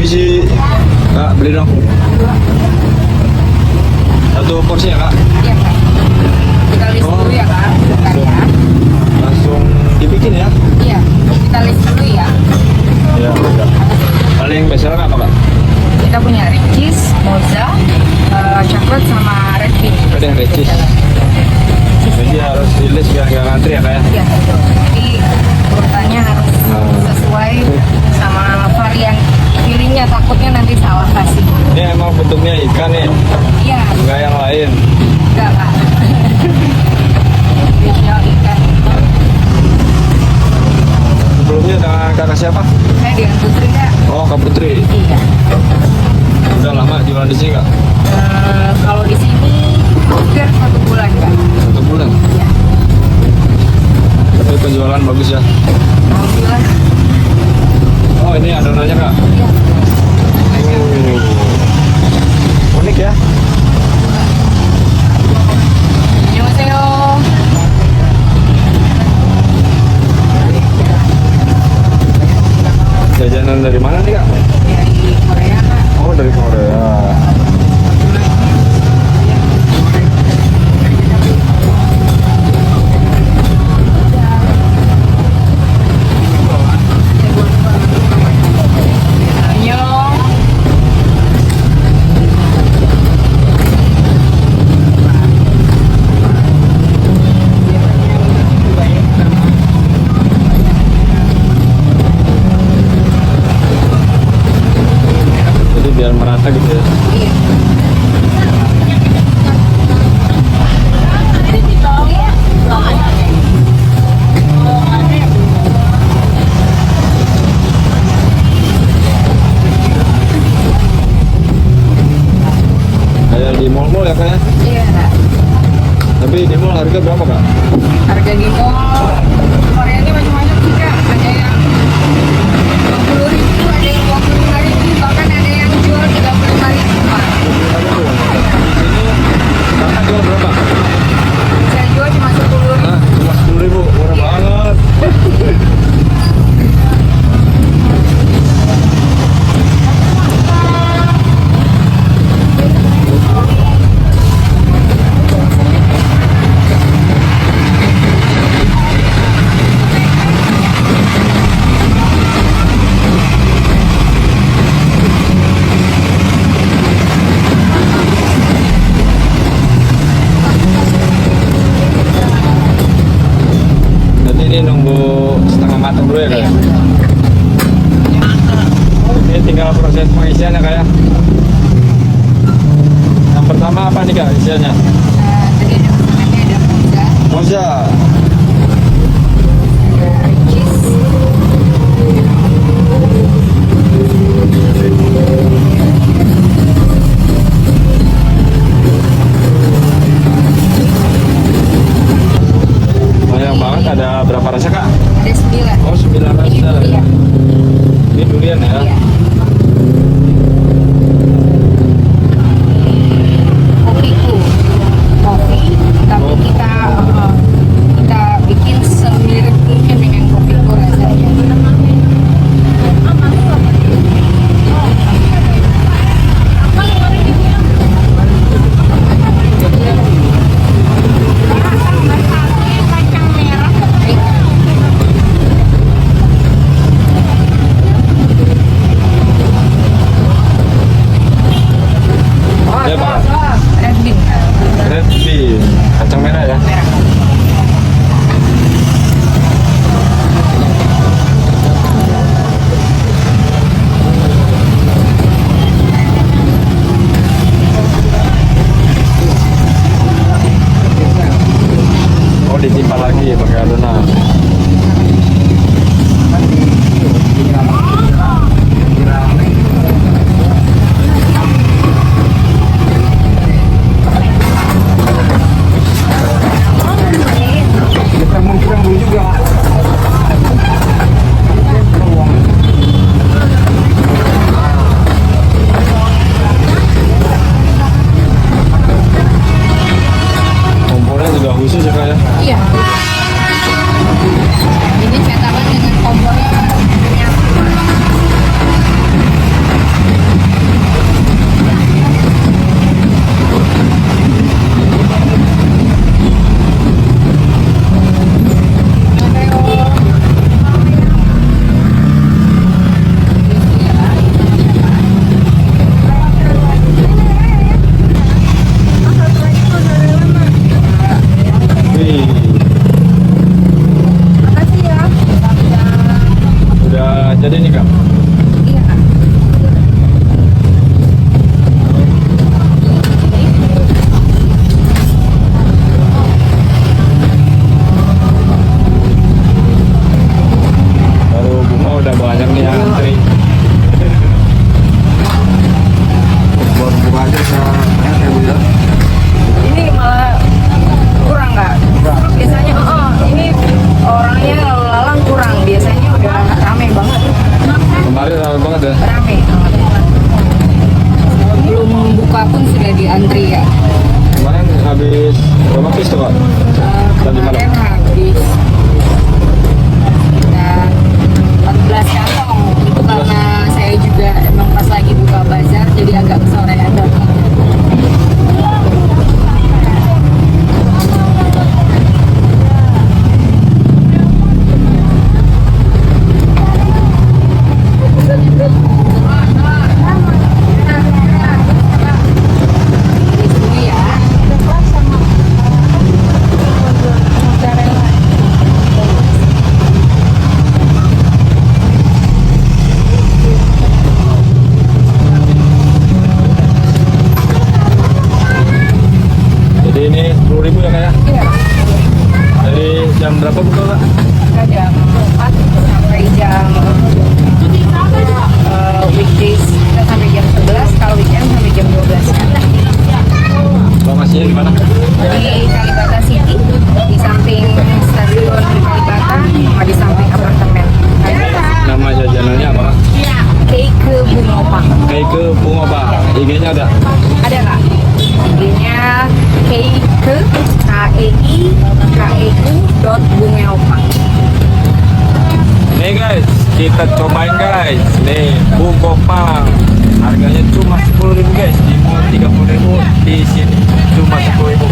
biji kak, beli dong. Satu porsi ya kak. Iya kak. Kita list dulu ya kak. Bentar ya. Langsung dibikin ya. Iya. Kita list dulu ya. Ya udah. Paling besar apa kak? Kita punya red cheese, moza, coklat sama red bean. Ada yang red cheese. Jadi harus di list biar nggak ngantri ya kak ya. Iya betul. Jadi urutannya harus sesuai sama varian pilihnya, takutnya nanti salah kasih. Ini emang bentuknya ikan nih, Iya. nggak yang lain. Enggak kak. Spesial ikan. Sebelumnya dengan kakak siapa? Saya dengan Putri kak. Oh kak Putri. Iya. Udah lama jualan di sini kak? Kalau di sini hampir 1 bulan kak. 1 bulan. Iya. Tapi penjualan bagus ya. Alhamdulillah. Oh ini adonannya kak. Iya. Unik ya. Annyeonghaseyo. Jajanan dari mana nih kak? Dari Korea kak. Oh dari Korea. Annyeong. Jadi biar merata gitu ya. Iya. Kayak di mall-mall ya kak ya. Iya kak. Tapi di mall harga berapa kak? Harga di mall Korea ini macam-macam sih kak. Ada yang 20.000, ada yang 25.000, bahkan ada yang jual 35.000 Pak. Ini kakak jual berapa? Saya jual cuma 10.000. Nah, cuma 10.000, murah banget. Jadi ini nunggu setengah matang dulu ya kak? Iya. Ini tinggal proses pengisian ya kak ya? Yang pertama apa nih kak isiannya? Tadi ada makanannya, ada moza, Moza. ada red cheese, Banyak banget, ada berapa rasa kak? ada 9. Oh 9 rasa. Ini durian. Ini durian ya? Iya. Kopiku. Kopi. Tapi Oh. kita Jadi ini Kak. Iya Kak. Baru bunga udah banyak nih yang antri. Buat bunga aja banyak ya Bu ya. Ini malah kurang Kak. Biasanya ini orangnya lalu lalang kurang. Biasanya udah rame banget. Kemarin ramai banget ya. Rame. Belum buka pun sudah diantri ya. Kemarin habis berapa piece tuh Kak? Tadi malam. Kemarin habis dan 14 kantong. Itu karena saya juga emang pas lagi buka bazar jadi agak kesorean datang. Jadi ini 10.000 ya Kak ya? Iya. Dari jam berapa buka Kak? Kita jam 4 sampai jam weekdays kita sampai jam 11, kalau weekend sampai jam 12 kan. Lokasinya di mana? Di Kalibata City, di samping stasiun Kalibata, sama di samping apartemen. Nama jajanannya apa Kak? Cake Bungopang. Kayak ke bunga Pak. IG-nya ada. Ada Kak? IG-nya KEIKEU.bungeopang. Nih guys, kita cobain guys. Nih, Bungopang. Harganya cuma 10.000 guys. Di mall 30.000, di sini cuma 10.000.